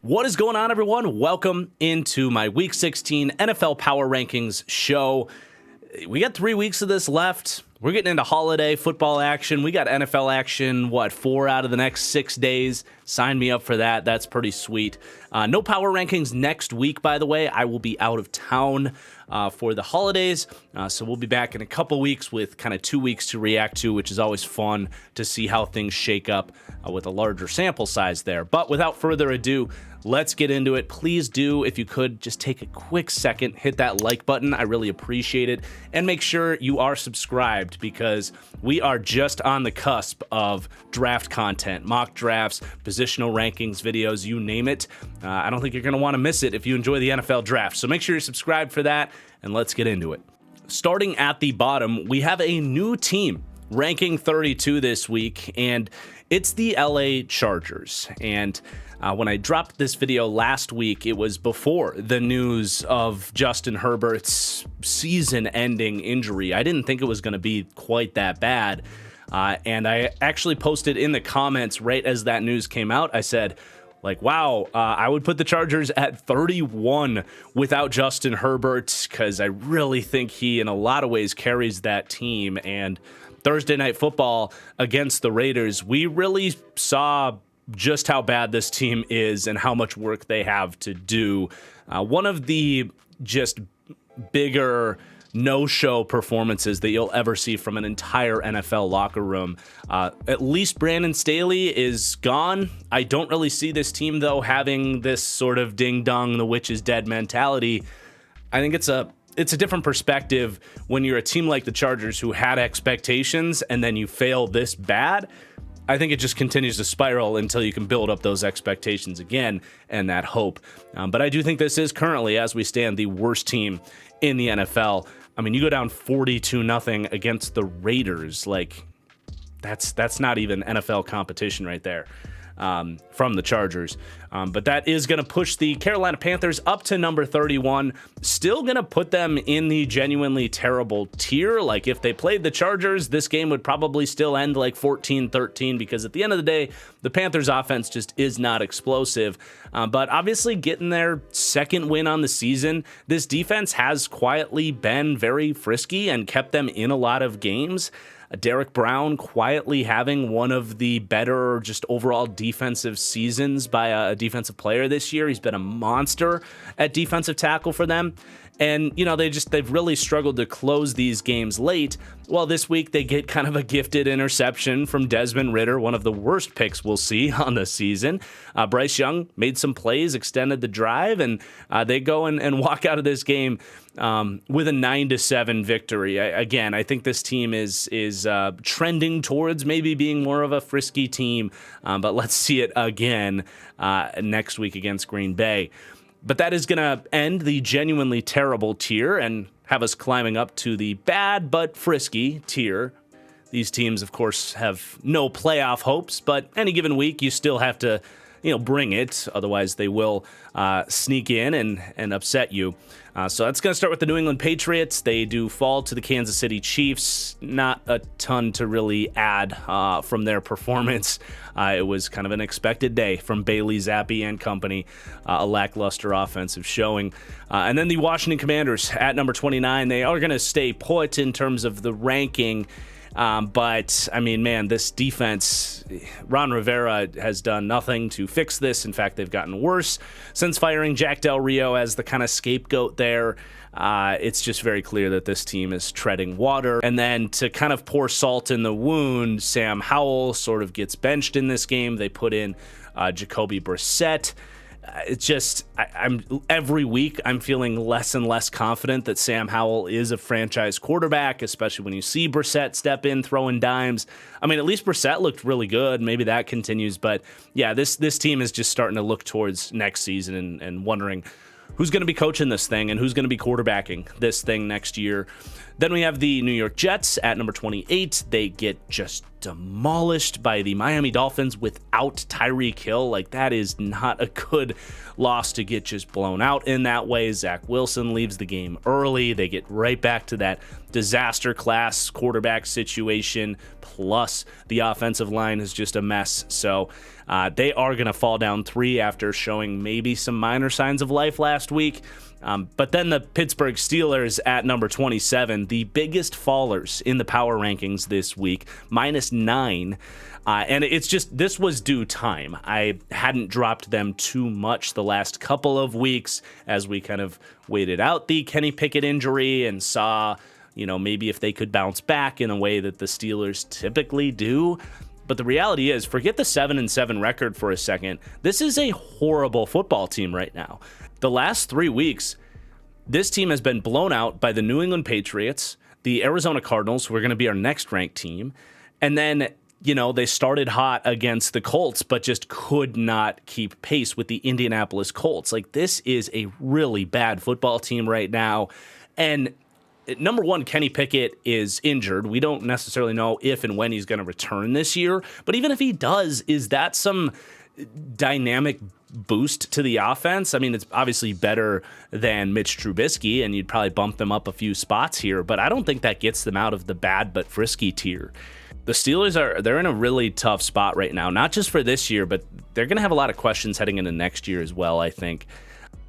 What is going on, everyone? Welcome into my Week 16 NFL Power Rankings show. We got 3 weeks of this left. We're getting into holiday football action. We got NFL action, 4 out of the next 6 days. Sign me up for that. That's pretty sweet. No power rankings next week, by the way. I will be out of town for the holidays. So we'll be back in a couple weeks with kind of 2 weeks to react to, which is always fun to see how things shake up with a larger sample size there. But without further ado, let's get into it. Please do, if you could, just take a quick second, hit that like button. I really appreciate it. And make sure you are subscribed because we are just on the cusp of draft content, mock drafts, positional rankings, videos, you name it. I don't think you're going to want to miss it if you enjoy the NFL draft. So make sure you're subscribed for that, and let's get into it. Starting at the bottom, we have a new team ranking 32 this week, and it's the LA Chargers. And when I dropped this video last week, it was before the news of Justin Herbert's season-ending injury. I didn't think it was going to be quite that bad. And I actually posted in the comments right as that news came out. I said, wow, I would put the Chargers at 31 without Justin Herbert because I really think he, in a lot of ways, carries that team. And Thursday Night Football against the Raiders, we really saw just how bad this team is and how much work they have to do. One of the just bigger no-show performances that you'll ever see from an entire NFL locker room. At least Brandon Staley is gone. I don't really see this team, though, having this sort of ding-dong, the witch is dead mentality. I think it's a different perspective when you're a team like the Chargers who had expectations and then you fail this bad. I think it just continues to spiral until you can build up those expectations again and that hope. But I do think this is currently, as we stand, the worst team in the NFL. I mean, you go down 42-0 against the Raiders. That's not even NFL competition right there from the Chargers. But that is going to push the Carolina Panthers up to number 31. Still going to put them in the genuinely terrible tier. If they played the Chargers, this game would probably still end 14-13 because at the end of the day, the Panthers offense just is not explosive. But obviously getting their second win on the season, this defense has quietly been very frisky and kept them in a lot of games. Derek Brown quietly having one of the better just overall defensive seasons by a defensive player this year. He's been a monster at defensive tackle for them. And, they've really struggled to close these games late. Well, this week they get kind of a gifted interception from Desmond Ridder, one of the worst picks we'll see on the season. Bryce Young made some plays, extended the drive, and they go and walk out of this game with a 9-7 victory. Again, I think this team is trending towards maybe being more of a frisky team, but let's see it again next week against Green Bay. But that is going to end the genuinely terrible tier and have us climbing up to the bad but frisky tier. These teams, of course, have no playoff hopes, but any given week you still have to, bring it. Otherwise, they will sneak in and upset you. So that's going to start with the New England Patriots. They do fall to the Kansas City Chiefs. Not a ton to really add from their performance. It was kind of an expected day from Bailey Zappi and company, a lackluster offensive showing. And then the Washington Commanders at number 29. They are going to stay put in terms of the ranking. But, I mean, man, this defense, Ron Rivera has done nothing to fix this. In fact, they've gotten worse since firing Jack Del Rio as the kind of scapegoat there. It's just very clear that this team is treading water. And then to kind of pour salt in the wound, Sam Howell sort of gets benched in this game. They put in Jacoby Brissett. It's just, every week I'm feeling less and less confident that Sam Howell is a franchise quarterback, especially when you see Brissett step in throwing dimes. I mean, at least Brissett looked really good. Maybe that continues. But yeah, this team is just starting to look towards next season and wondering who's going to be coaching this thing and who's going to be quarterbacking this thing next year. Then we have the New York Jets at number 28. They get just demolished by the Miami Dolphins without Tyreek Hill. Like, that is not a good loss to get just blown out in that way. Zach Wilson leaves the game early. They get right back to that disaster class quarterback situation. Plus, the offensive line is just a mess. So they are going to fall down 3 after showing maybe some minor signs of life last week. But then the Pittsburgh Steelers at number 27, the biggest fallers in the power rankings this week, -9. And it's just, this was due time. I hadn't dropped them too much the last couple of weeks as we kind of waited out the Kenny Pickett injury and saw, maybe if they could bounce back in a way that the Steelers typically do. But the reality is, forget the 7-7 record for a second. This is a horrible football team right now. The last 3 weeks, this team has been blown out by the New England Patriots, the Arizona Cardinals, who are going to be our next ranked team. And then, they started hot against the Colts, but just could not keep pace with the Indianapolis Colts. Like, this is a really bad football team right now. And number one, Kenny Pickett is injured. We don't necessarily know if and when he's going to return this year. But even if he does, is that some dynamic boost to the offense? I mean, it's obviously better than Mitch Trubisky, and you'd probably bump them up a few spots here, but I don't think that gets them out of the bad but frisky tier. The Steelers they're in a really tough spot right now, not just for this year, but they're going to have a lot of questions heading into next year as well, I think.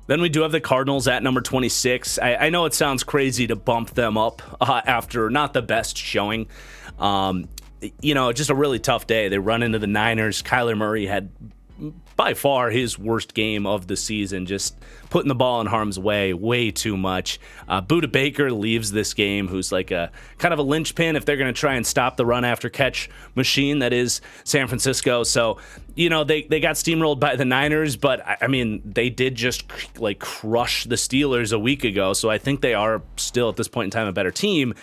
Then we do have the Cardinals at number 26. I know it sounds crazy to bump them up after not the best showing. Just a really tough day. They run into the Niners. Kyler Murray had by far his worst game of the season, just putting the ball in harm's way too much. Budda Baker leaves this game, who's like a kind of a linchpin if they're going to try and stop the run after catch machine that is San Francisco. So, they got steamrolled by the Niners, but I mean, they did just like crush the Steelers a week ago. So I think they are still at this point in time a better team.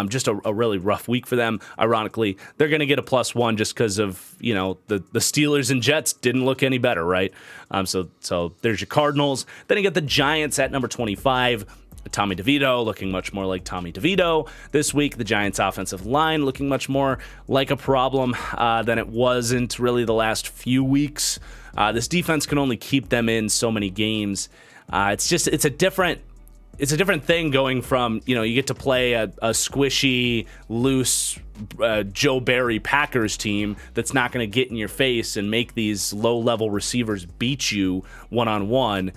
Just a really rough week for them. Ironically, they're going to get a +1 just because of, the Steelers and Jets didn't look any better, right? So there's your Cardinals. Then you get the Giants at number 25. Tommy DeVito looking much more like Tommy DeVito this week. The Giants' offensive line looking much more like a problem than it wasn't really the last few weeks. This defense can only keep them in so many games. It's a different thing going from, you get to play a squishy, loose Joe Barry Packers team that's not going to get in your face and make these low-level receivers beat you one-on-one.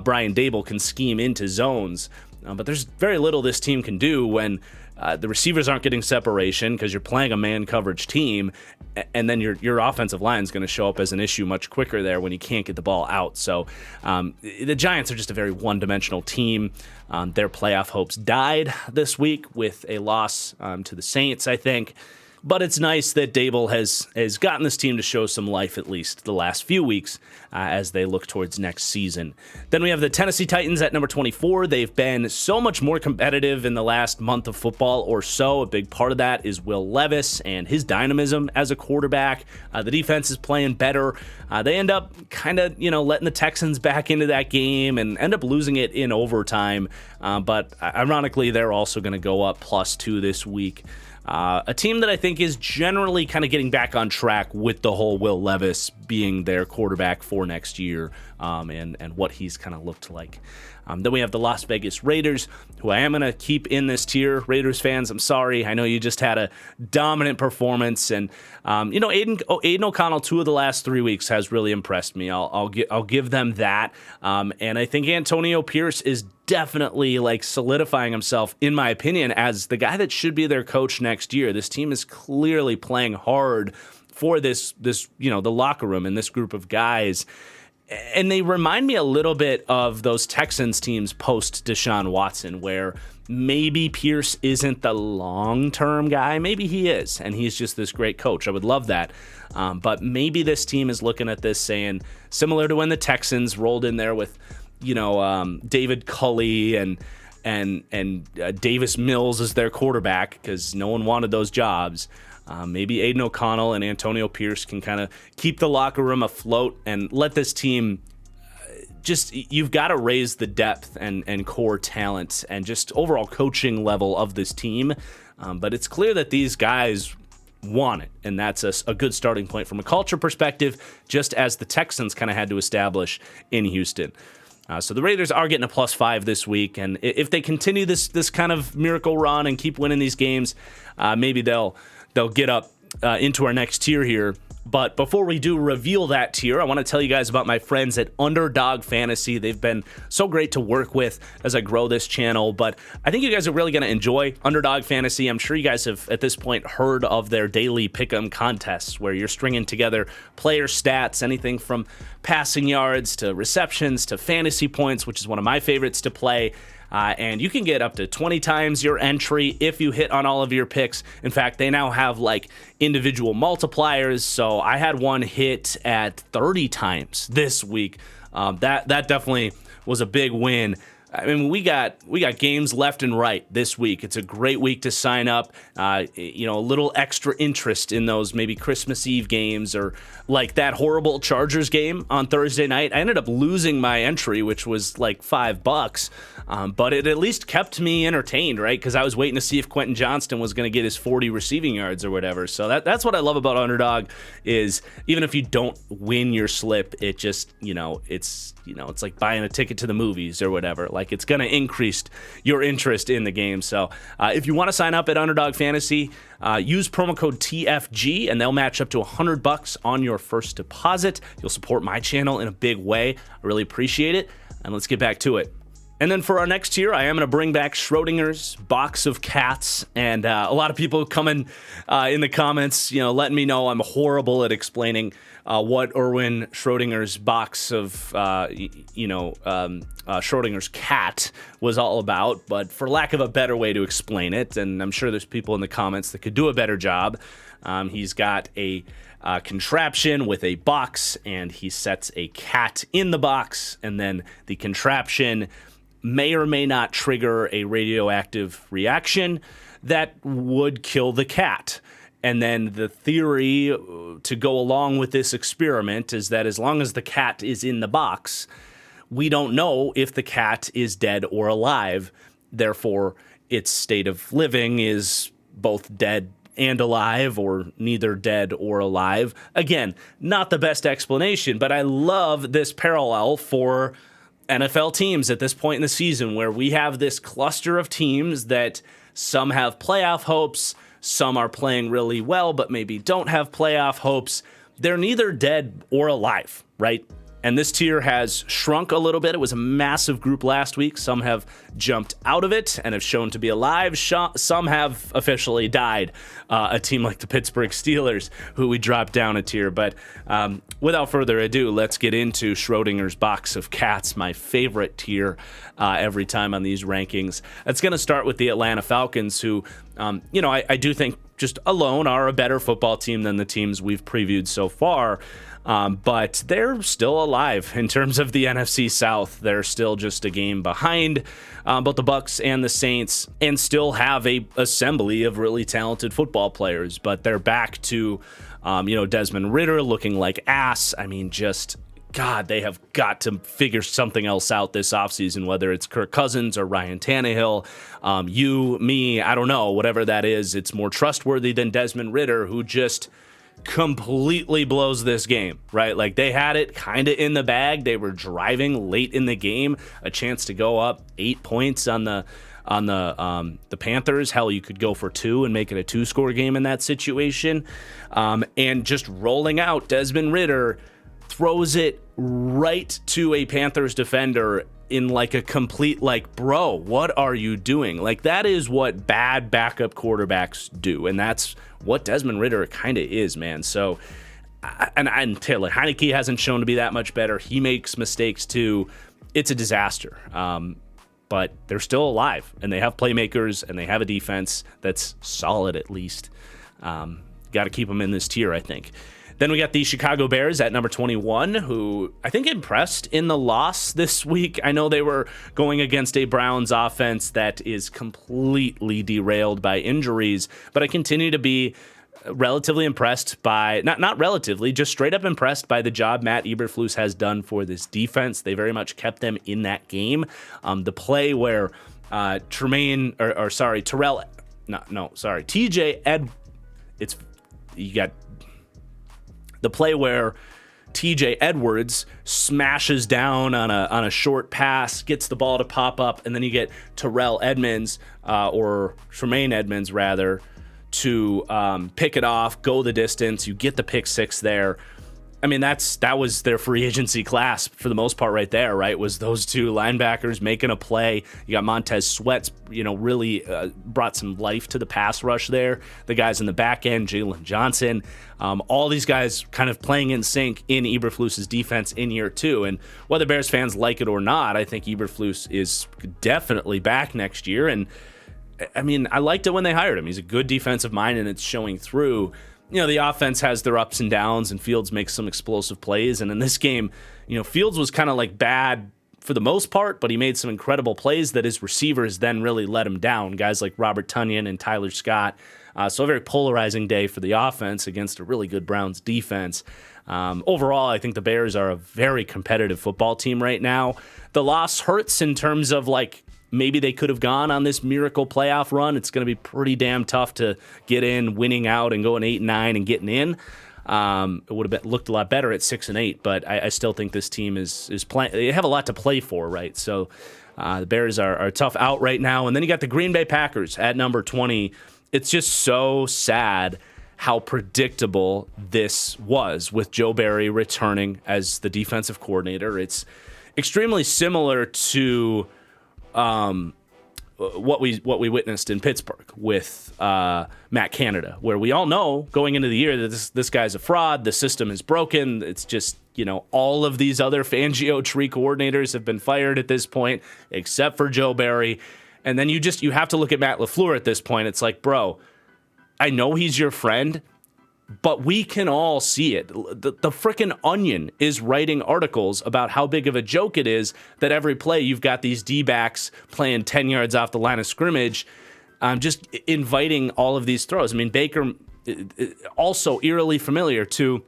Brian Dable can scheme into zones, but there's very little this team can do when the receivers aren't getting separation because you're playing a man coverage team, and then your offensive line is going to show up as an issue much quicker there when you can't get the ball out. So the Giants are just a very one-dimensional team. Their playoff hopes died this week with a loss to the Saints, I think. But it's nice that Dable has gotten this team to show some life, at least the last few weeks, as they look towards next season. Then we have the Tennessee Titans at number 24. They've been so much more competitive in the last month of football or so. A big part of that is Will Levis and his dynamism as a quarterback. The defense is playing better. They end up kind of, letting the Texans back into that game and end up losing it in overtime. But ironically, they're also going to go up +2 this week. A team that I think is generally kind of getting back on track with the whole Will Levis being their quarterback for next year, and what he's kind of looked like. Then we have the Las Vegas Raiders, who I am going to keep in this tier. Raiders fans, I'm sorry. I know you just had a dominant performance, and Aiden O'Connell 2 of the last 3 weeks has really impressed me. I'll give them that, and I think Antonio Pierce is definitely like solidifying himself, in my opinion, as the guy that should be their coach next year. This team is clearly playing hard for this the locker room and this group of guys. And they remind me a little bit of those Texans teams post Deshaun Watson, where maybe Pierce isn't the long-term guy. Maybe he is, and he's just this great coach. I would love that. But maybe this team is looking at this saying, similar to when the Texans rolled in there with, David Culley and Davis Mills as their quarterback because no one wanted those jobs. Maybe Aiden O'Connell and Antonio Pierce can kind of keep the locker room afloat and let this team just you've got to raise the depth and core talent and just overall coaching level of this team. But it's clear that these guys want it, and that's a good starting point from a culture perspective, just as the Texans kind of had to establish in Houston. So the Raiders are getting a +5 this week, and if they continue this kind of miracle run and keep winning these games, maybe they'll get up into our next tier here. But before we do reveal that tier, I want to tell you guys about my friends at Underdog Fantasy. They've been so great to work with as I grow this channel, but I think you guys are really going to enjoy Underdog Fantasy. I'm sure you guys have, at this point, heard of their daily pick'em contests where you're stringing together player stats, anything from passing yards to receptions to fantasy points, which is one of my favorites to play. And you can get up to 20 times your entry if you hit on all of your picks. In fact, they now have like individual multipliers. So I had one hit at 30 times this week. That definitely was a big win. I mean, we got games left and right this week. It's a great week to sign up. A little extra interest in those maybe Christmas Eve games, or like that horrible Chargers game on Thursday night. I ended up losing my entry, which was like $5, but it at least kept me entertained, right? Because I was waiting to see if Quentin Johnston was going to get his 40 receiving yards or whatever. So that's what I love about Underdog, is even if you don't win your slip, it just it's like buying a ticket to the movies or whatever. Like, it's going to increase your interest in the game. So if you want to sign up at Underdog Fantasy, use promo code TFG, and they'll match up to $100 on your first deposit. You'll support my channel in a big way. I really appreciate it. And let's get back to it. And then for our next tier, I am going to bring back ShrÖdinger's box of cats. And a lot of people coming in the comments, letting me know I'm horrible at explaining what Erwin ShrÖdinger's box of, ShrÖdinger's cat was all about. But for lack of a better way to explain it, and I'm sure there's people in the comments that could do a better job, he's got a contraption with a box, and he sets a cat in the box, and then the contraption may or may not trigger a radioactive reaction that would kill the cat. And then the theory to go along with this experiment is that as long as the cat is in the box, we don't know if the cat is dead or alive. Therefore, its state of living is both dead and alive, or neither dead or alive. Again, not the best explanation, but I love this parallel for NFL teams at this point in the season, where we have this cluster of teams that some have playoff hopes, some are playing really well, but maybe don't have playoff hopes. They're neither dead or alive, right? And this tier has shrunk a little bit. It was a massive group last week. Some have jumped out of it and have shown to be alive. Some have officially died. A team like the Pittsburgh Steelers, who we dropped down a tier. But without further ado, let's get into ShrÖdinger's box of cats, my favorite tier every time on these rankings. It's going to start with the Atlanta Falcons, who, I do think just alone are a better football team than the teams we've previewed so far. But they're still alive in terms of the NFC South. They're still just a game behind both the Bucs and the Saints, and still have a assembly of really talented football players. But they're back to, Desmond Ridder looking like ass. I mean, God, they have got to figure something else out this offseason, whether it's Kirk Cousins or Ryan Tannehill, me, I don't know, whatever that is. It's more trustworthy than Desmond Ridder, who just completely blows this game, right? Like, they had it kind of in the bag. They were driving late in the game, a chance to go up 8 points on the Panthers. Hell, you could go for 2 and make it a 2-score game in that situation. And just rolling out, Desmond Ridder throws it right to a Panthers defender in like a complete, bro, what are you doing? Like, that is what bad backup quarterbacks do. And that's what Desmond Ridder kind of is, man. So, and Taylor Heineke hasn't shown to be that much better. He makes mistakes too. It's a disaster. But they're still alive, and they have playmakers, and they have a defense that's solid at least. Got to keep them in this tier, I think. Then we got the Chicago Bears at number 21, who I think impressed in the loss this week. I know they were going against a Browns offense that is completely derailed by injuries, but I continue to be relatively impressed by, not relatively, just straight up impressed by the job Matt Eberflus has done for this defense. They very much kept them in that game. The play where the play where TJ Edwards smashes down on a short pass, gets the ball to pop up, and then you get Terrell Edmonds, or Tremaine Edmonds rather, to pick it off, go the distance. You get the pick six there. I mean, that was their free agency class for the most part right there, right? Was those two linebackers making a play. You got Montez Sweat, really brought some life to the pass rush there. The guys in the back end, Jalen Johnson, all these guys kind of playing in sync in Eberflus's defense in year two. And whether Bears fans like it or not, I think Eberflus is definitely back next year. And I mean, I liked it when they hired him. He's a good defensive mind, and it's showing through. The offense has their ups and downs, and Fields makes some explosive plays. And in this game, Fields was kind of like bad for the most part, but he made some incredible plays that his receivers then really let him down. Guys like Robert Tonyan and Tyler Scott. So a very polarizing day for the offense against a really good Browns defense. Overall, I think the Bears are a very competitive football team right now. The loss hurts in terms of maybe they could have gone on this miracle playoff run. It's going to be pretty damn tough to get in, winning out and going 8-9 and getting in. It would have looked a lot better at 6-8, but I still think this team is playing. They have a lot to play for, right? So the Bears are tough out right now. And then you got the Green Bay Packers at number 20. It's just so sad how predictable this was with Joe Barry returning as the defensive coordinator. It's extremely similar to what we witnessed in Pittsburgh with Matt Canada, where we all know going into the year that this guy's a fraud. The system is broken. It's just all of these other Fangio tree coordinators have been fired at this point, except for Joe Barry. And then you have to look at Matt LaFleur at this point. It's like, bro, I know he's your friend, but we can all see it. The frickin' Onion is writing articles about how big of a joke it is that every play you've got these D-backs playing 10 yards off the line of scrimmage, just inviting all of these throws. I mean, Baker, also eerily familiar to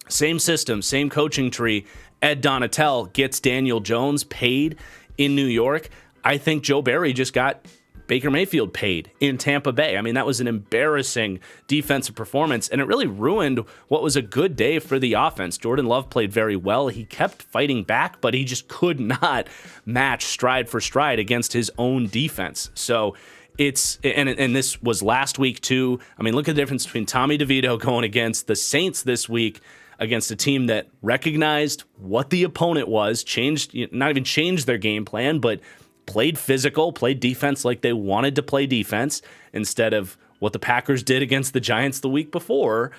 same system, same coaching tree. Ed Donatel gets Daniel Jones paid in New York. I think Joe Barry just got Baker Mayfield paid in Tampa Bay. I mean, that was an embarrassing defensive performance, and it really ruined what was a good day for the offense. Jordan Love played very well. He kept fighting back, but he just could not match stride for stride against his own defense. So it's, and this was last week too. I mean, look at the difference between Tommy DeVito going against the Saints this week against a team that recognized what the opponent was, not even changed their game plan, but played physical, played defense like they wanted to play defense instead of what the Packers did against the Giants the week before.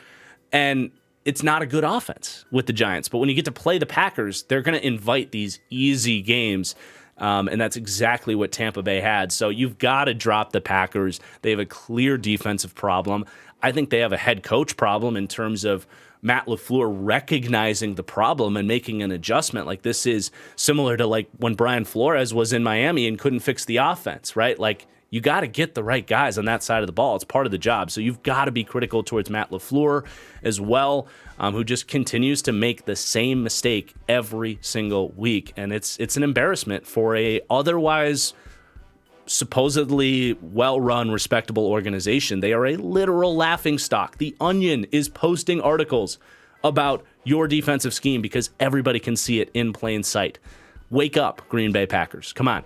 And it's not a good offense with the Giants. But when you get to play the Packers, they're going to invite these easy games. And that's exactly what Tampa Bay had. So you've got to drop the Packers. They have a clear defensive problem. I think they have a head coach problem in terms of Matt LaFleur recognizing the problem and making an adjustment. Like, this is similar to when Brian Flores was in Miami and couldn't fix the offense, right? You got to get the right guys on that side of the ball. It's part of the job. So you've got to be critical towards Matt LaFleur as well, who just continues to make the same mistake every single week. And it's an embarrassment for a otherwise supposedly well-run, respectable organization. They are a literal laughingstock. The Onion is posting articles about your defensive scheme because everybody can see it in plain sight. Wake up, Green Bay Packers. Come on.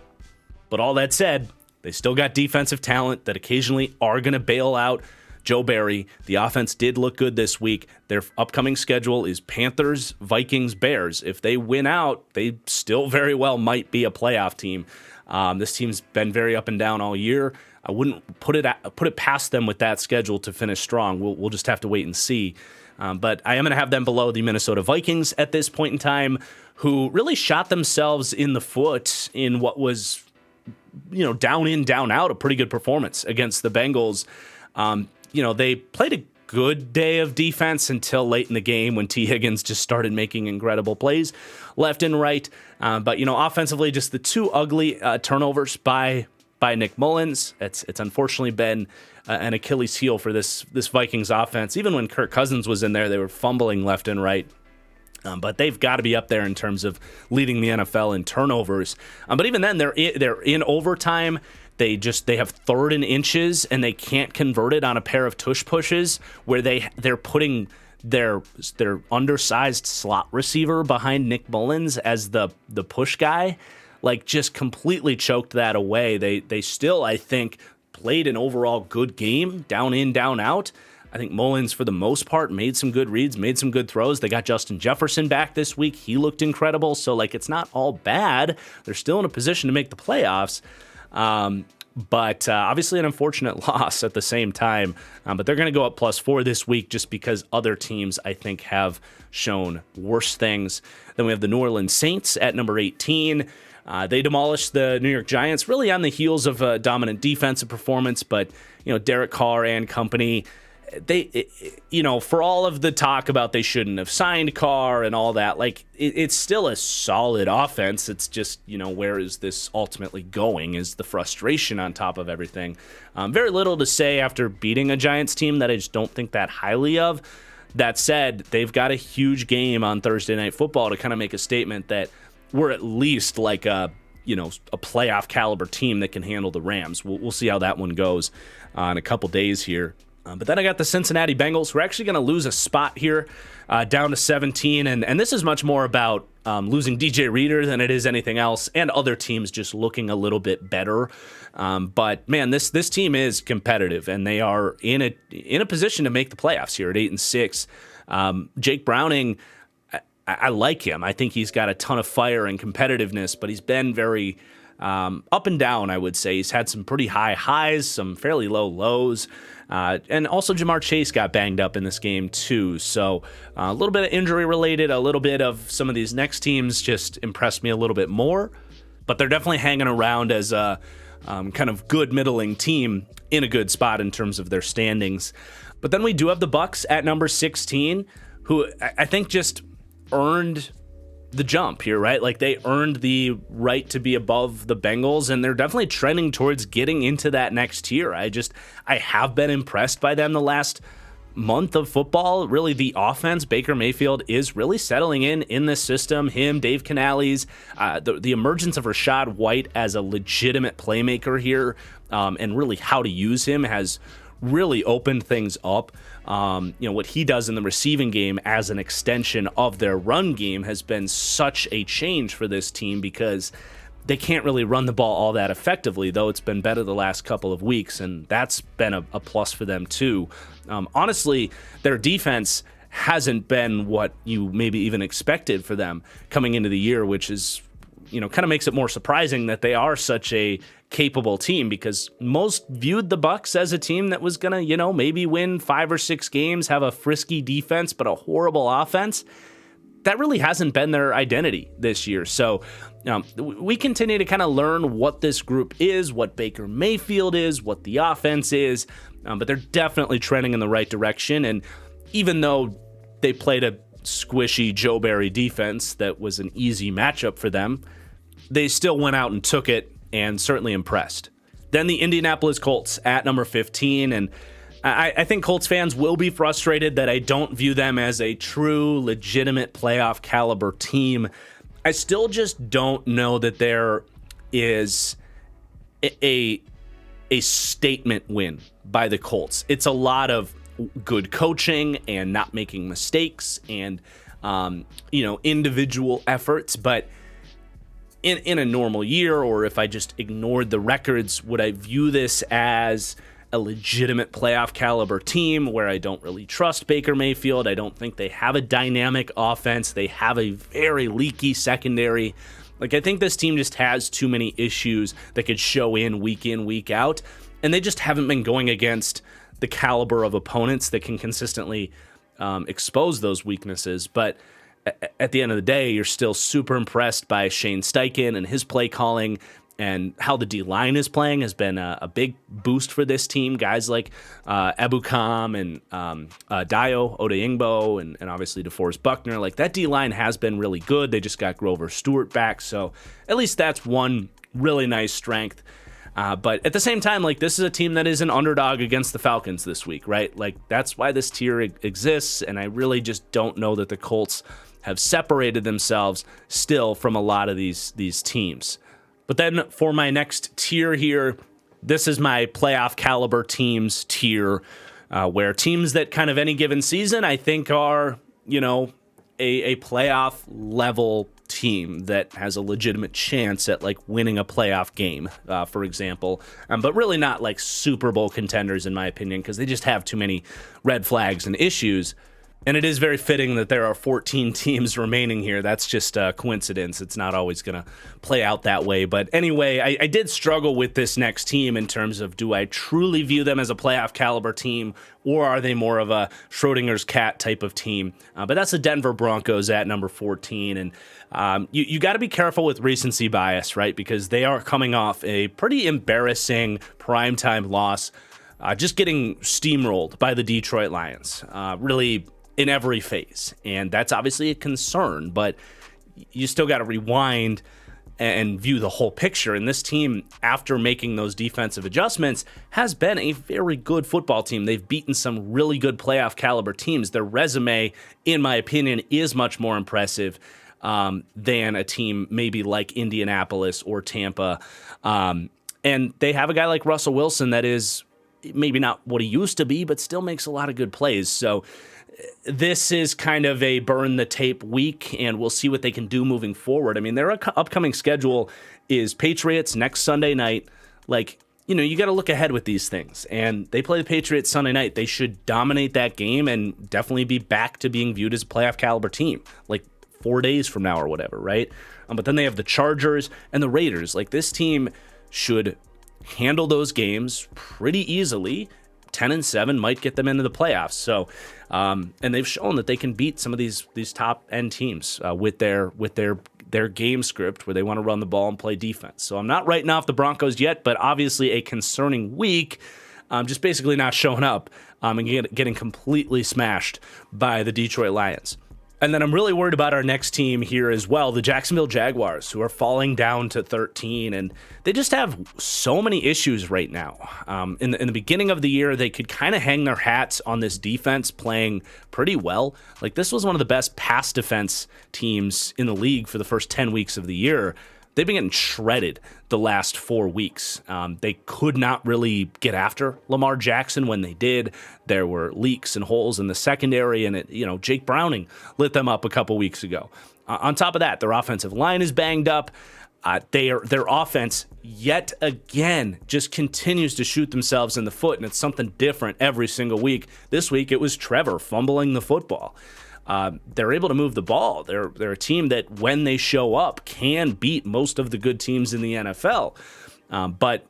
But all that said, they still got defensive talent that occasionally are going to bail out Joe Barry. The offense did look good this week. Their upcoming schedule is Panthers, Vikings, Bears. If they win out, they still very well might be a playoff team. This team's been very up and down all year. I wouldn't put it past them with that schedule to finish strong. We'll just have to wait and see. But I am going to have them below the Minnesota Vikings at this point in time, who really shot themselves in the foot in what was, down in, down out, a pretty good performance against the Bengals. They played a good day of defense until late in the game when T. Higgins just started making incredible plays left and right. But offensively, just the two ugly turnovers by by Nick Mullins. It's unfortunately been an Achilles heel for this Vikings offense. Even when Kirk Cousins was in there, they were fumbling left and right. But they've got to be up there in terms of leading the NFL in turnovers. But even then, they're in overtime. They have third and inches, and they can't convert it on a pair of tush pushes where they're putting their undersized slot receiver behind Nick Mullins as the push guy. Like, just completely choked that away. They still, I think, played an overall good game, down in, down out. I think Mullins, for the most part, made some good reads, made some good throws. They got Justin Jefferson back this week. He looked incredible. So, like, it's not all bad. They're still in a position to make the playoffs. But obviously an unfortunate loss at the same time. But they're going to go up +4 this week just because other teams, I think, have shown worse things. Then we have the New Orleans Saints at number 18. They demolished the New York Giants really on the heels of a dominant defensive performance. But, Derek Carr and company, for all of the talk about they shouldn't have signed Carr and all that, like, it's still a solid offense. It's just, where is this ultimately going is the frustration on top of everything. Very little to say after beating a Giants team that I just don't think that highly of. That said, they've got a huge game on Thursday Night Football to kind of make a statement that we're at least like a playoff caliber team that can handle the Rams. We'll see how that one goes in a couple days here. But then I got the Cincinnati Bengals, who are actually going to lose a spot here down to 17. And this is much more about losing DJ Reader than it is anything else, and other teams just looking a little bit better. But, man, this team is competitive, and they are in a position to make the playoffs here at 8-6. Jake Browning, I like him. I think he's got a ton of fire and competitiveness, but he's been very up and down, I would say. He's had some pretty high highs, some fairly low lows. And also Jamar Chase got banged up in this game too. So a little bit of injury related, a little bit of some of these next teams just impressed me a little bit more. But they're definitely hanging around as a kind of good middling team in a good spot in terms of their standings. But then we do have the Bucs at number 16, who I think just earned the jump here, right? Like, they earned the right to be above the Bengals, and they're definitely trending towards getting into that next tier. I have been impressed by them the last month of football. Really, the offense, Baker Mayfield is really settling in this system. Him, Dave Canales, the emergence of Rachaad White as a legitimate playmaker here, and really how to use him has really opened things up. What he does in the receiving game as an extension of their run game has been such a change for this team because they can't really run the ball all that effectively, though it's been better the last couple of weeks, and that's been a plus for them too. Honestly, their defense hasn't been what you maybe even expected for them coming into the year, which is, kind of makes it more surprising that they are such a capable team, because most viewed the Bucs as a team that was going to, maybe win 5 or 6 games, have a frisky defense, but a horrible offense. That really hasn't been their identity this year. So we continue to kind of learn what this group is, what Baker Mayfield is, what the offense is, but they're definitely trending in the right direction. And even though they played a squishy Joe Barry defense that was an easy matchup for them, they still went out and took it and certainly impressed. Then the Indianapolis Colts at number 15, and I think Colts fans will be frustrated that I don't view them as a true, legitimate playoff caliber team. I still just don't know that there is a statement win by the Colts. It's a lot of good coaching and not making mistakes and individual efforts, but in a normal year, or if I just ignored the records, would I view this as a legitimate playoff caliber team where I don't really trust Baker Mayfield? I don't think they have a dynamic offense. They have a very leaky secondary. Like, I think this team just has too many issues that could show in, week out, and they just haven't been going against the caliber of opponents that can consistently expose those weaknesses. But at the end of the day, you're still super impressed by Shane Steichen and his play calling, and how the D-line is playing has been a big boost for this team. Guys like Ebukam and Dayo Odeyingbo and obviously DeForest Buckner. Like, that D-line has been really good. They just got Grover Stewart back, so at least that's one really nice strength. But at the same time, like, this is a team that is an underdog against the Falcons this week, right? Like, that's why this tier exists, and I really just don't know that the Colts have separated themselves still from a lot of these teams. But then for my next tier here, this is my playoff caliber teams tier, where teams that kind of any given season I think are, a playoff level team that has a legitimate chance at like winning a playoff game, for example, but really not like Super Bowl contenders in my opinion, because they just have too many red flags and issues. And it is very fitting that there are 14 teams remaining here. That's just a coincidence. It's not always going to play out that way. But anyway, I did struggle with this next team in terms of, do I truly view them as a playoff caliber team, or are they more of a Schrödinger's cat type of team? But that's the Denver Broncos at number 14. And you got to be careful with recency bias, right? Because they are coming off a pretty embarrassing primetime loss, just getting steamrolled by the Detroit Lions. Really, in every phase. And that's obviously a concern, but you still got to rewind and view the whole picture. And this team, after making those defensive adjustments, has been a very good football team. They've beaten some really good playoff caliber teams. Their resume, in my opinion, is much more impressive than a team maybe like Indianapolis or Tampa. And they have a guy like Russell Wilson that is maybe not what he used to be, but still makes a lot of good plays. So this is kind of a burn the tape week, and we'll see what they can do moving forward. I mean, their upcoming schedule is Patriots next Sunday night. Like, you got to look ahead with these things. And they play the Patriots Sunday night. They should dominate that game and definitely be back to being viewed as a playoff caliber team, like 4 days from now or whatever, right? But then they have the Chargers and the Raiders. Like, this team should handle those games pretty easily. 10-7 might get them into the playoffs. So, and they've shown that they can beat some of these top end teams with their game script where they want to run the ball and play defense. So I'm not writing off the Broncos yet, but obviously a concerning week, just basically not showing up and getting completely smashed by the Detroit Lions. And then I'm really worried about our next team here as well, the Jacksonville Jaguars, who are falling down to 13, and they just have so many issues right now. In the beginning of the year, they could kind of hang their hats on this defense playing pretty well. Like, this was one of the best pass defense teams in the league for the first 10 weeks of the year. They've been getting shredded the last 4 weeks. They could not really get after Lamar Jackson when they did. There were leaks and holes in the secondary, and Jake Browning lit them up a couple weeks ago. On top of that, their offensive line is banged up. Their offense, yet again, just continues to shoot themselves in the foot, and it's something different every single week. This week, it was Trevor fumbling the football. They're able to move the ball. They're a team that, when they show up, can beat most of the good teams in the NFL. But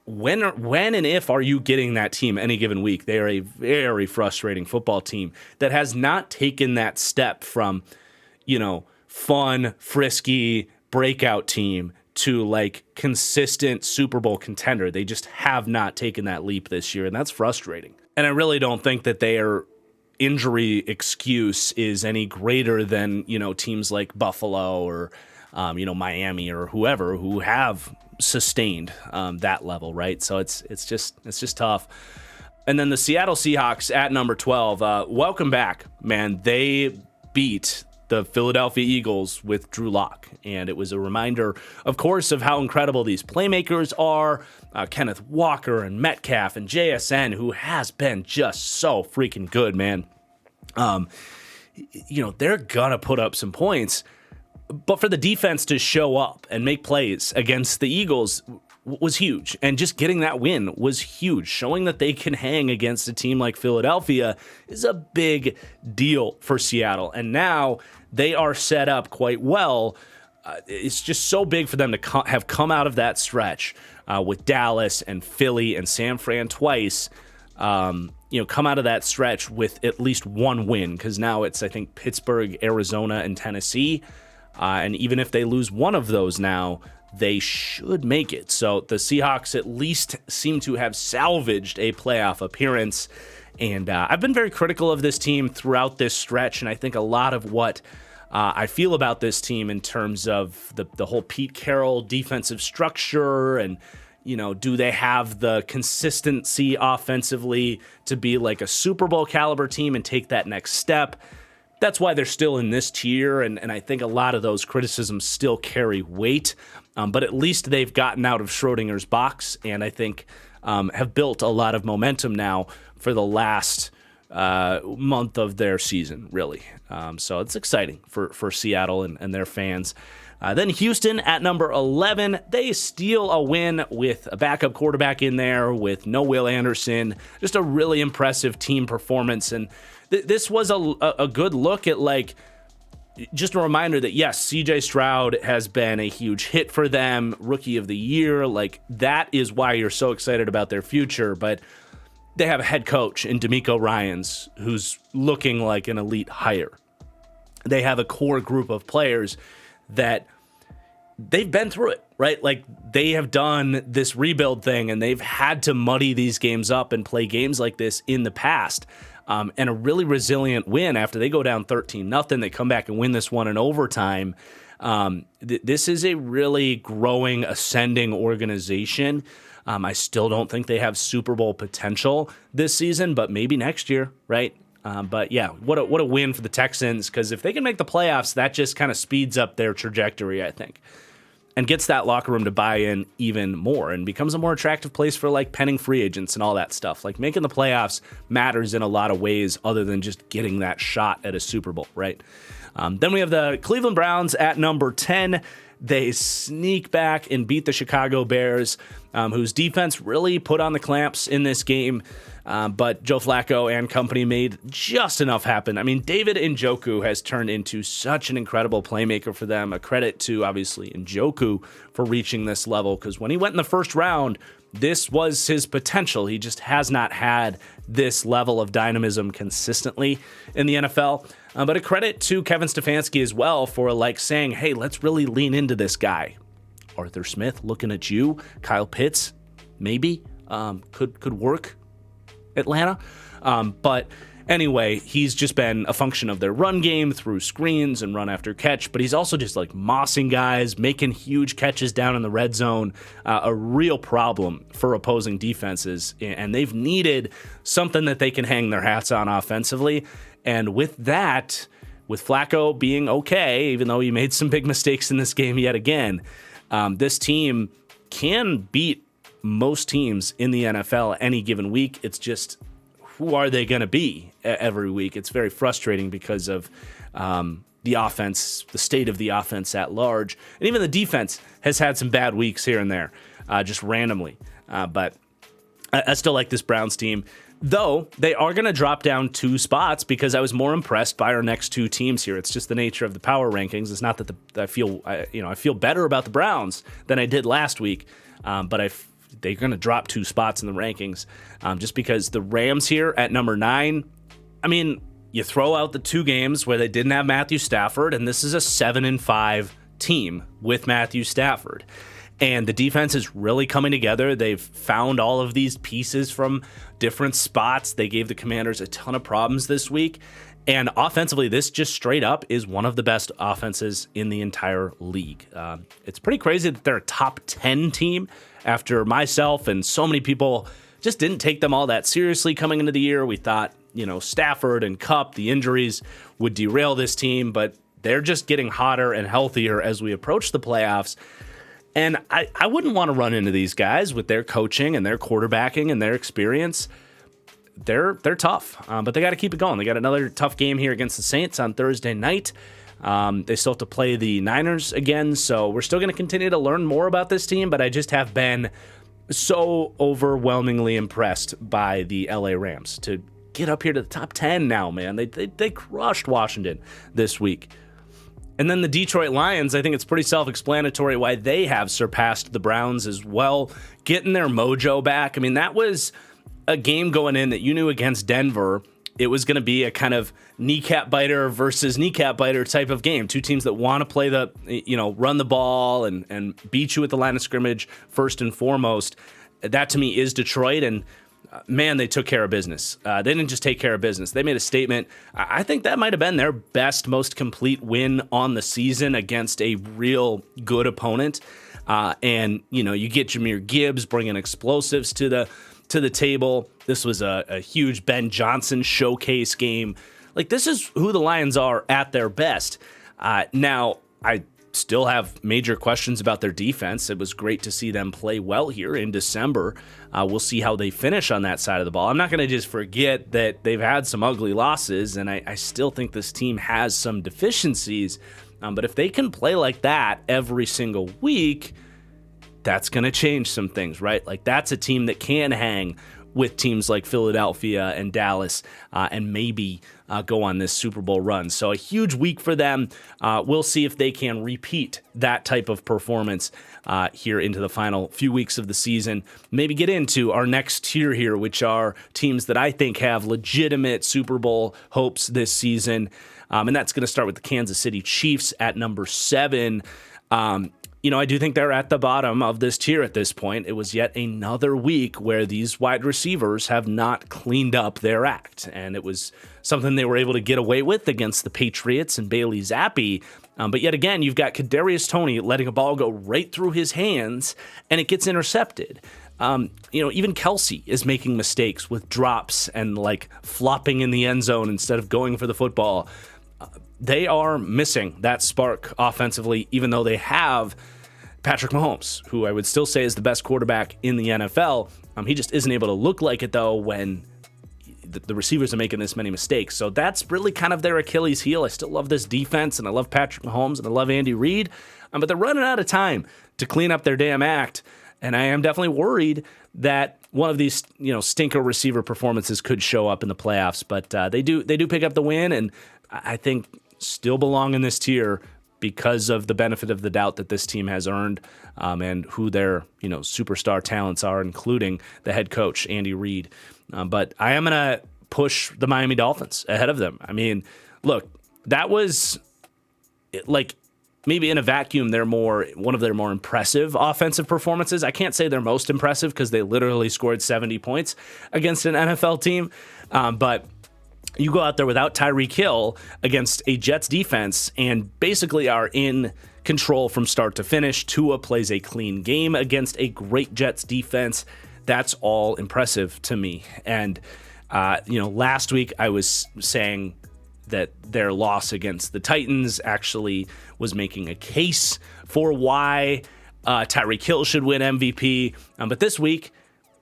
when and if are you getting that team any given week? They are a very frustrating football team that has not taken that step from, fun, frisky breakout team to like consistent Super Bowl contender. They just have not taken that leap this year, and that's frustrating. And I really don't think that their injury excuse is any greater than, teams like Buffalo or, Miami or whoever who have sustained that level, right? So it's just tough. And then the Seattle Seahawks at number 12, welcome back, man. They beat the Philadelphia Eagles with Drew Lock, and it was a reminder, of course, of how incredible these playmakers are. Kenneth Walker and Metcalf and JSN, who has been just so freaking good, man. They're gonna put up some points, but for the defense to show up and make plays against the Eagles was huge, and just getting that win was huge. Showing that they can hang against a team like Philadelphia is a big deal for Seattle, and now they are set up quite well. It's just so big for them to have come out of that stretch with Dallas and Philly and San Fran twice. Come out of that stretch with at least one win, because now it's, I think, Pittsburgh, Arizona, and Tennessee. And even if they lose one of those now, they should make it. So the Seahawks at least seem to have salvaged a playoff appearance. And I've been very critical of this team throughout this stretch, and I think a lot of what I feel about this team in terms of the whole Pete Carroll defensive structure and Do they have the consistency offensively to be like a Super Bowl caliber team and take that next step? That's why they're still in this tier, and I think a lot of those criticisms still carry weight. But at least they've gotten out of ShrÖdinger's box, and I think have built a lot of momentum now for the last month of their season, really. So it's exciting for Seattle and their fans. Then Houston at number 11, they steal a win with a backup quarterback in there with no Will Anderson. Just a really impressive team performance. And this was a good look at, like, just a reminder that, yes, CJ Stroud has been a huge hit for them, rookie of the year. Like, that is why you're so excited about their future. But they have a head coach in DeMeco Ryans who's looking like an elite hire. They have a core group of players that they've been through it, right? Like, they have done this rebuild thing and they've had to muddy these games up and play games like this in the past. And a really resilient win after they go down 13-0. They come back and win this one in overtime. This is a really growing, ascending organization. I still don't think they have Super Bowl potential this season, but maybe next year, right? But yeah, what a win for the Texans, because if they can make the playoffs, that just kind of speeds up their trajectory, I think, and gets that locker room to buy in even more and becomes a more attractive place for, like, penning free agents and all that stuff. Like, making the playoffs matters in a lot of ways other than just getting that shot at a Super Bowl, right? Then we have the Cleveland Browns at number 10. They sneak back and beat the Chicago Bears, whose defense really put on the clamps in this game. But Joe Flacco and company made just enough happen. I mean, David Njoku has turned into such an incredible playmaker for them. A credit to, obviously, Njoku for reaching this level, because when he went in the first round, this was his potential. He just has not had this level of dynamism consistently in the NFL. But a credit to Kevin Stefanski as well for, like, saying, hey, let's really lean into this guy. Arthur Smith, looking at you. Kyle Pitts, maybe, could work Atlanta. But anyway, he's just been a function of their run game through screens and run after catch, but he's also just, like, mossing guys, making huge catches down in the red zone, a real problem for opposing defenses, and they've needed something that they can hang their hats on offensively. And with that, with Flacco being okay, even though he made some big mistakes in this game yet again, this team can beat most teams in the NFL any given week. It's just, who are they going to be every week? It's very frustrating because of the offense, the state of the offense at large. And even the defense has had some bad weeks here and there, just randomly. But I still like this Browns team, though they are going to drop down 2 spots because I was more impressed by our next 2 teams here. It's just the nature of the power rankings. It's not that I feel better about the Browns than I did last week, but they're going to drop 2 spots in the rankings just because the Rams here at number 9, I mean, you throw out the 2 games where they didn't have Matthew Stafford, and this is a 7-5 team with Matthew Stafford. And the defense is really coming together. They've found all of these pieces from different spots. They gave the Commanders a ton of problems this week. And offensively, this just straight up is one of the best offenses in the entire league. It's pretty crazy that they're a top 10 team after myself and so many people just didn't take them all that seriously coming into the year. We thought, Stafford and Kupp, the injuries would derail this team, but they're just getting hotter and healthier as we approach the playoffs. And I wouldn't want to run into these guys with their coaching and their quarterbacking and their experience. They're tough, but they got to keep it going. They got another tough game here against the Saints on Thursday night. They still have to play the Niners again, so we're still going to continue to learn more about this team, but I just have been so overwhelmingly impressed by the LA Rams to get up here to the top 10 now, man. They crushed Washington this week. And then the Detroit Lions, I think it's pretty self-explanatory why they have surpassed the Browns as well, getting their mojo back. I mean, that was a game going in that you knew against Denver, it was going to be a kind of kneecap biter versus kneecap biter type of game. 2 teams that want to play run the ball and beat you at the line of scrimmage first and foremost. That to me is Detroit, and man, they took care of business. They didn't just take care of business. They made a statement. I think that might have been their best, most complete win on the season against a real good opponent. And, you get Jahmyr Gibbs bringing explosives to the table. This was a huge Ben Johnson showcase game. Like, this is who the Lions are at their best. Now, I still have major questions about their defense. It was great to see them play well here in December. We'll see how they finish on that side of the ball. I'm not going to just forget that they've had some ugly losses, and I still think this team has some deficiencies. But if they can play like that every single week, that's going to change some things, right? Like, that's a team that can hang with teams like Philadelphia and Dallas and maybe go on this Super Bowl run. So a huge week for them. We'll see if they can repeat that type of performance here into the final few weeks of the season. Maybe get into our next tier here, which are teams that I think have legitimate Super Bowl hopes this season. And that's going to start with the Kansas City Chiefs at number 7. I do think they're at the bottom of this tier at this point. It was yet another week where these wide receivers have not cleaned up their act, and it was something they were able to get away with against the Patriots and Bailey Zappi. But yet again, you've got Kadarius Toney letting a ball go right through his hands, and it gets intercepted. Even Kelsey is making mistakes with drops and like flopping in the end zone instead of going for the football. They are missing that spark offensively, even though they have Patrick Mahomes, who I would still say is the best quarterback in the NFL. He just isn't able to look like it, though, when the receivers are making this many mistakes. So that's really kind of their Achilles heel. I still love this defense, and I love Patrick Mahomes, and I love Andy Reid, but they're running out of time to clean up their damn act. And I am definitely worried that one of these, stinker receiver performances could show up in the playoffs. But they do pick up the win, and I think still belong in this tier because of the benefit of the doubt that this team has earned, and who their superstar talents are, including the head coach Andy Reid. But I am gonna push the Miami Dolphins ahead of them. I mean, look, that was like, maybe in a vacuum, they're one of their more impressive offensive performances. I can't say they're most impressive because they literally scored 70 points against an NFL team, but you go out there without Tyreek Hill against a Jets defense and basically are in control from start to finish. Tua plays a clean game against a great Jets defense. That's all impressive to me. And, last week I was saying that their loss against the Titans actually was making a case for why Tyreek Hill should win MVP. But this week,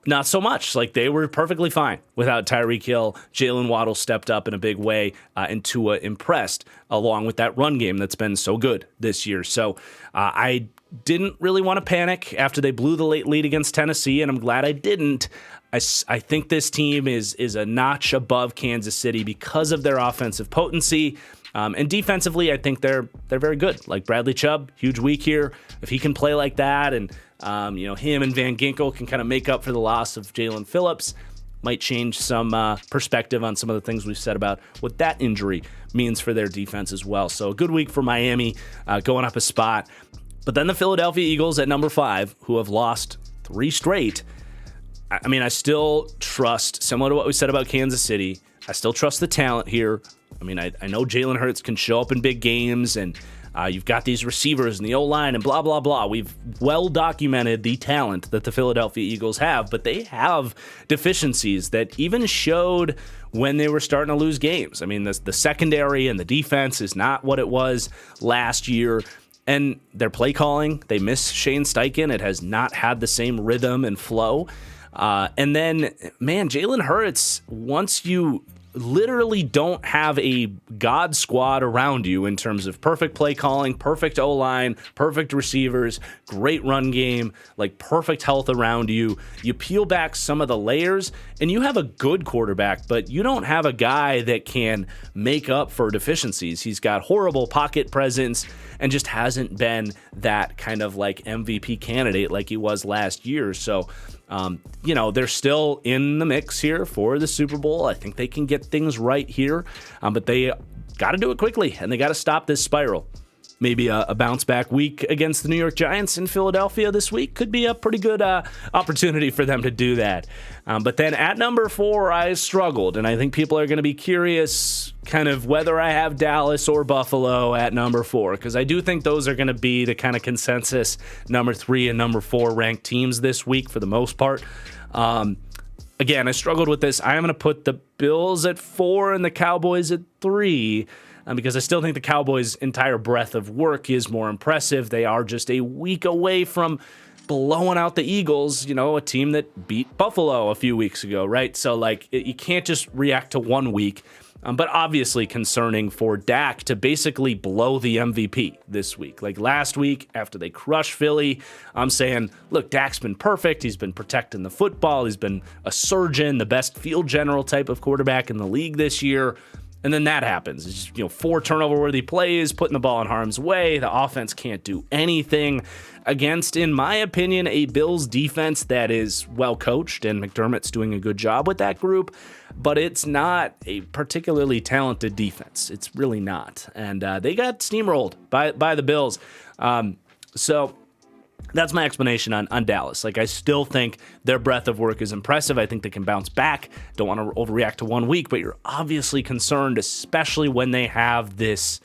not so much. Like, they were perfectly fine without Tyreek Hill. Jalen Waddle stepped up in a big way, and Tua impressed, along with that run game that's been so good this year. So I didn't really want to panic after they blew the late lead against Tennessee, and I'm glad I didn't. I think this team is a notch above Kansas City because of their offensive potency. And defensively, I think they're very good. Like Bradley Chubb, huge week here. If he can play like that, and him and Van Ginkel can kind of make up for the loss of Jalen Phillips, might change some perspective on some of the things we've said about what that injury means for their defense as well. So a good week for Miami, going up a spot. But then the Philadelphia Eagles at number 5, who have lost 3 straight. I mean, I still trust, similar to what we said about Kansas City, I still trust the talent here. I mean, I know Jalen Hurts can show up in big games, and you've got these receivers in the O-line and blah, blah, blah. We've well documented the talent that the Philadelphia Eagles have, but they have deficiencies that even showed when they were starting to lose games. I mean, the secondary and the defense is not what it was last year. And their play calling, they miss Shane Steichen. It has not had the same rhythm and flow. And then, man, Jalen Hurts, once you literally don't have a God squad around you in terms of perfect play calling, perfect O-line, perfect receivers, great run game, like perfect health around you, you peel back some of the layers and you have a good quarterback, but you don't have a guy that can make up for deficiencies. He's got horrible pocket presence and just hasn't been that kind of like MVP candidate like he was last year. So, they're still in the mix here for the Super Bowl. I think they can get things right here, but they got to do it quickly, and they got to stop this spiral. maybe a bounce back week against the New York Giants in Philadelphia this week could be a pretty good opportunity for them to do that. But then at number 4, I struggled, and I think people are going to be curious kind of whether I have Dallas or Buffalo at number 4, because I do think those are going to be the kind of consensus number 3 and number 4 ranked teams this week for the most part. Again, I struggled with this. I am going to put the Bills at 4 and the Cowboys at 3. Because I still think the Cowboys' entire breadth of work is more impressive. They are just a week away from blowing out the Eagles, a team that beat Buffalo a few weeks ago, right? So, you can't just react to one week. But obviously concerning for Dak to basically blow the MVP this week. Like last week, after they crushed Philly, I'm saying, look, Dak's been perfect. He's been protecting the football. He's been a surgeon, the best field general type of quarterback in the league this year. And then that happens. It's just, 4 turnover-worthy plays, putting the ball in harm's way. The offense can't do anything against, in my opinion, a Bills defense that is well-coached, and McDermott's doing a good job with that group, but it's not a particularly talented defense. It's really not. And they got steamrolled by the Bills. So that's my explanation on Dallas. I still think their breadth of work is impressive. I think they can bounce back. Don't want to overreact to one week, but you're obviously concerned, especially when they have this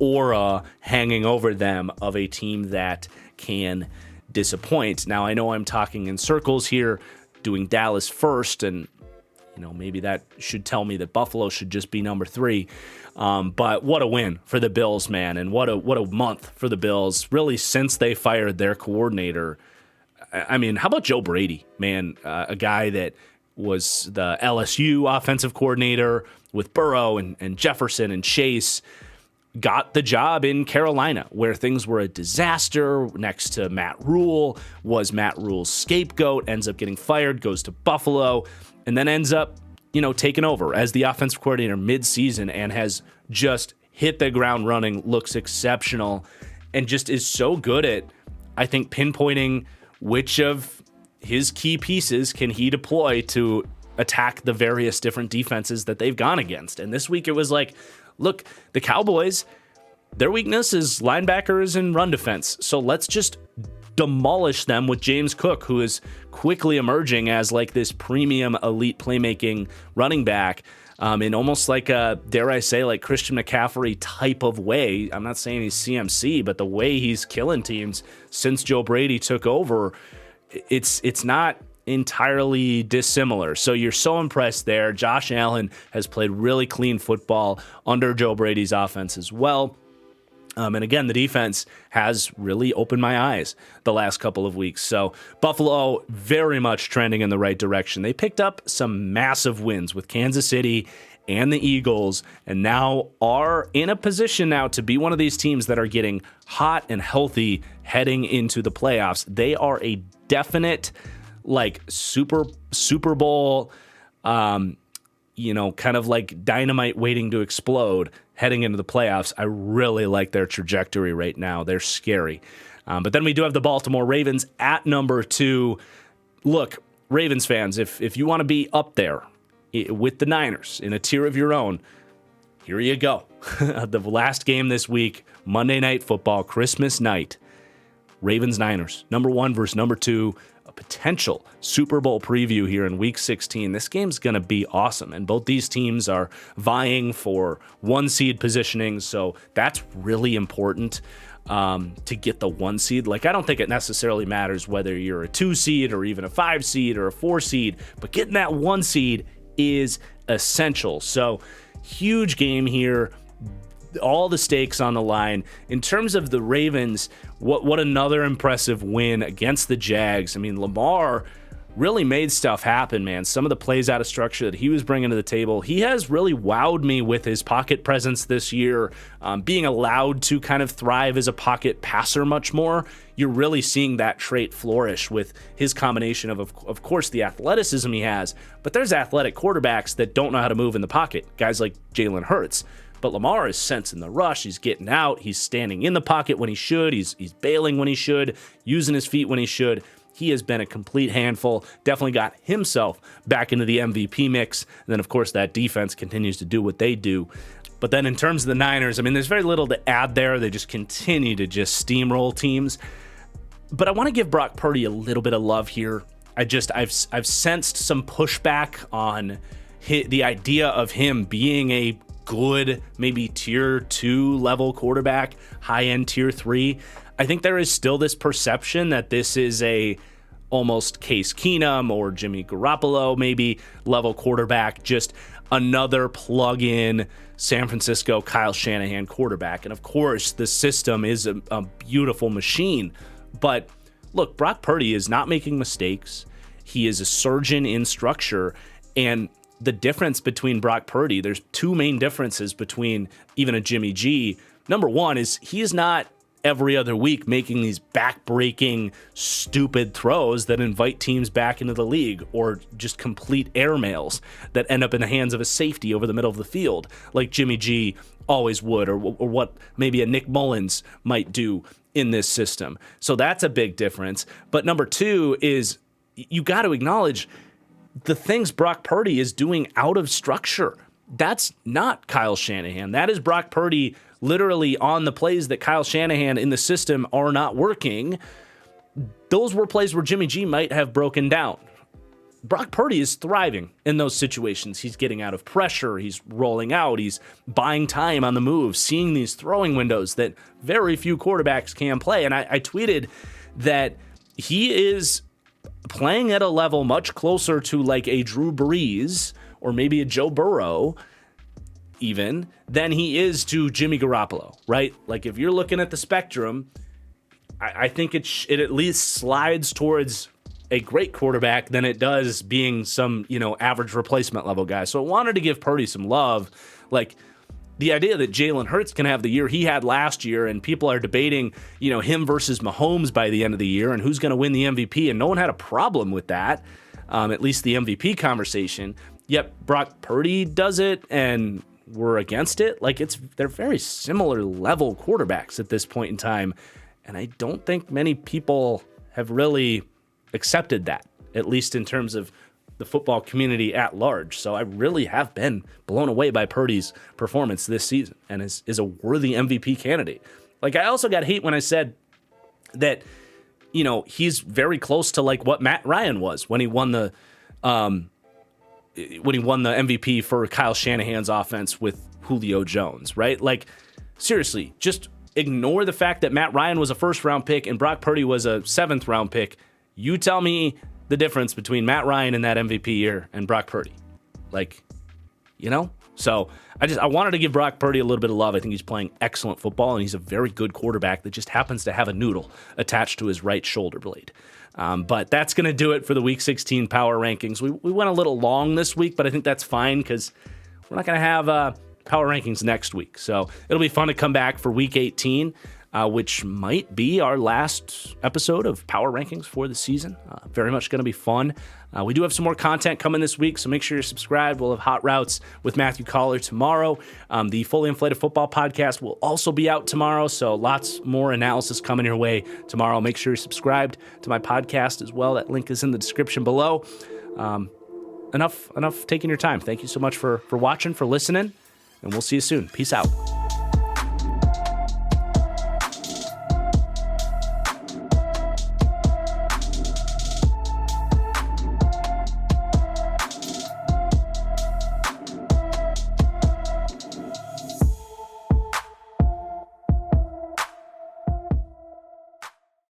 aura hanging over them of a team that can disappoint. Now, I know I'm talking in circles here, doing Dallas first, and maybe that should tell me that Buffalo should just be number 3. But what a win for the Bills, man. And what a month for the Bills, really, since they fired their coordinator. I mean, how about Joe Brady, man? A guy that was the LSU offensive coordinator with Burrow and Jefferson and Chase, got the job in Carolina, where things were a disaster next to Matt Rule, was Matt Rule's scapegoat, ends up getting fired, goes to Buffalo, and then ends up taken over as the offensive coordinator mid-season and has just hit the ground running, looks exceptional, and just is so good at, I think, pinpointing which of his key pieces can he deploy to attack the various different defenses that they've gone against. And this week it was like, look, the Cowboys, their weakness is linebackers and run defense. So let's just demolish them with James Cook, who is quickly emerging as this premium elite playmaking running back in almost dare I say, Christian McCaffrey type of way. I'm not saying he's CMC, but the way he's killing teams since Joe Brady took over, it's not entirely dissimilar. So you're so impressed there. Josh Allen has played really clean football under Joe Brady's offense as well. And again, the defense has really opened my eyes the last couple of weeks. So Buffalo very much trending in the right direction. They picked up some massive wins with Kansas City and the Eagles, and now are in a position now to be one of these teams that are getting hot and healthy heading into the playoffs. They are a definite Super Bowl, kind of dynamite waiting to explode heading into the playoffs. I really like their trajectory right now. They're scary. But then we do have the Baltimore Ravens at number 2. Look, Ravens fans, if you want to be up there with the Niners in a tier of your own, here you go. The last game this week, Monday Night Football, Christmas night. Ravens-Niners, number 1 versus number 2. A potential Super Bowl preview here in Week 16. This game's going to be awesome, and both these teams are vying for 1 seed positioning, so that's really important to get the 1 seed. I don't think it necessarily matters whether you're a 2 seed or even a 5 seed or a 4 seed, but getting that 1 seed is essential. So huge game here. All the stakes on the line. In terms of the Ravens, what another impressive win against the Jags. I mean, Lamar really made stuff happen, man. Some of the plays out of structure that he was bringing to the table, he has really wowed me with his pocket presence this year, being allowed to kind of thrive as a pocket passer much more. You're really seeing that trait flourish with his combination of course, the athleticism he has, but there's athletic quarterbacks that don't know how to move in the pocket, guys like Jalen Hurts. But Lamar is sensing the rush. He's getting out. He's standing in the pocket when he should. He's bailing when he should, using his feet when he should. he has been a complete handful, definitely got himself back into the MVP mix. And then, of course, that defense continues to do what they do. But then in terms of the Niners, I mean, there's very little to add there. They just continue to just steamroll teams. But I want to give Brock Purdy a little bit of love here. I've sensed some pushback on the idea of him being a good, maybe tier 2 level quarterback, high-end tier 3. I think there is still this perception that this is a almost Case Keenum or Jimmy Garoppolo maybe level quarterback, just another plug-in San Francisco Kyle Shanahan quarterback. And of course, the system is a beautiful machine. But look, Brock Purdy is not making mistakes. He is a surgeon in structure. And the difference between Brock Purdy, there's two main differences between even a Jimmy G. Number one is he is not every other week making these back-breaking, stupid throws that invite teams back into the league, or just complete airmails that end up in the hands of a safety over the middle of the field, like Jimmy G always would, or what maybe a Nick Mullins might do in this system. So that's a big difference. But number two is you got to acknowledge the things Brock Purdy is doing out of structure. That's not Kyle Shanahan. That is Brock Purdy literally on the plays that Kyle Shanahan in the system are not working. Those were plays where Jimmy G might have broken down. Brock Purdy is thriving in those situations. He's getting out of pressure. He's rolling out. He's buying time on the move, seeing these throwing windows that very few quarterbacks can play. And I tweeted that he is playing at a level much closer to like a Drew Brees or maybe a Joe Burrow even than he is to Jimmy Garoppolo, right? Like if you're looking at the spectrum, I think it at least slides towards a great quarterback than it does being some, average replacement level guy. So I wanted to give Purdy some love. Like the idea that Jalen Hurts can have the year he had last year and people are debating, him versus Mahomes by the end of the year and who's going to win the MVP. And no one had a problem with that, at least the MVP conversation. Yet Brock Purdy does it and we're against it. Like they're very similar level quarterbacks at this point in time. And I don't think many people have really accepted that, at least in terms of the football community at large. So I really have been blown away by Purdy's performance this season and is a worthy MVP candidate. Like I also got hate when I said that, he's very close to like what Matt Ryan was when he won the MVP for Kyle Shanahan's offense with Julio Jones, right? Like seriously, just ignore the fact that Matt Ryan was a first-round pick and Brock Purdy was a seventh-round pick. You tell me the difference between Matt Ryan in that MVP year and Brock Purdy. So I wanted to give Brock Purdy a little bit of love. I think he's playing excellent football, and he's a very good quarterback that just happens to have a noodle attached to his right shoulder blade. But that's going to do it for the Week 16 Power Rankings. We went a little long this week, but I think that's fine because we're not going to have Power Rankings next week. So it'll be fun to come back for Week 18. Which might be our last episode of Power Rankings for the season. Very much going to be fun. We do have some more content coming this week, so make sure you're subscribed. We'll have Hot Routes with Matthew Collar tomorrow. The Fully Inflated Football podcast will also be out tomorrow, so lots more analysis coming your way tomorrow. Make sure you're subscribed to my podcast as well. That link is in the description below. Enough taking your time. Thank you so much for watching, for listening, and we'll see you soon. Peace out.